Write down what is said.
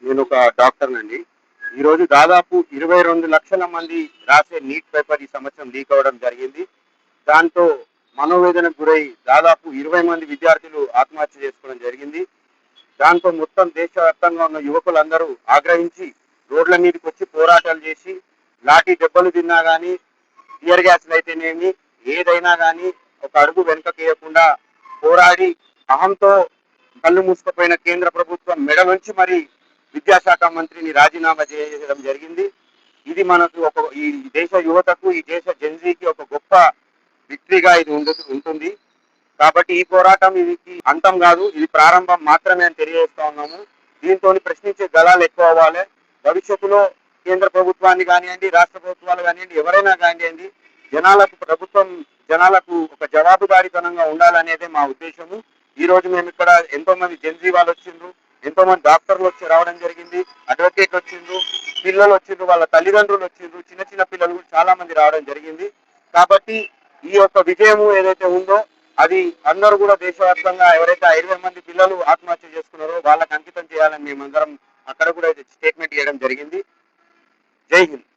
నేను ఒక డాక్టర్నండి. ఈరోజు దాదాపు 22 లక్షల మంది రాసే నీట్ పేపర్ ఈ సంవత్సరం లీక్ అవ్వడం జరిగింది. దాంతో మనోవేదనకు గురై దాదాపు 20 మంది విద్యార్థులు ఆత్మహత్య చేసుకోవడం జరిగింది. దాంతో మొత్తం దేశవ్యాప్తంగా ఉన్న యువకులందరూ ఆగ్రహించి రోడ్ల మీదకి వచ్చి పోరాటాలు చేసి లాఠీ దెబ్బలు తిన్నా కానీ, టియర్ గ్యాస్లు అయితేనేమి, ఏదైనా కానీ ఒక అడుగు వెనుకకేయకుండా పోరాడి అహంతో కళ్ళు మూసుకుపోయిన కేంద్ర ప్రభుత్వం మెడ నుంచి మరి విద్యాశాఖ మంత్రిని రాజీనామా చేయడం జరిగింది. ఇది మనకు ఈ దేశ యువతకు, ఈ దేశ జెన్జీకి ఒక గొప్ప విక్టరీగా ఇది ఉంటుంది. కాబట్టి ఈ పోరాటం ఇది అంతం కాదు, ఇది ప్రారంభం మాత్రమే అని తెలియజేస్తా ఉన్నాము. దీంతో ప్రశ్నించే గళాలు ఎక్కువ అవ్వాలి. భవిష్యత్తులో కేంద్ర ప్రభుత్వాన్ని కానివ్వండి, రాష్ట్ర ప్రభుత్వాలు కానివ్వండి, ఎవరైనా కానివ్వండి, జనాలకు ఒక జవాబుదారీతనంగా ఉండాలనేదే మా ఉద్దేశము. ఈ రోజు మేము ఇక్కడ ఎంతో మంది జెన్జీ వాళ్ళు వచ్చిండ్రు, ఎంతో మంది డాక్టర్లు వచ్చి రావడం జరిగింది, అడ్వకేట్లు వచ్చిండ్రు, పిల్లలు వచ్చిండ్రు, వాళ్ళ తల్లిదండ్రులు వచ్చిండ్రు, చిన్న చిన్న పిల్లలు చాలా మంది రావడం జరిగింది. కాబట్టి ఈ యొక్క విజయము ఏదైతే ఉందో అది అందరూ కూడా దేశవ్యాప్తంగా ఎవరైతే 20 మంది పిల్లలు ఆత్మహత్య చేసుకున్నారో వాళ్ళకి అంకితం చేయాలని మేమందరం అక్కడ కూడా స్టేట్మెంట్ ఇవ్వడం జరిగింది. జై హింద్.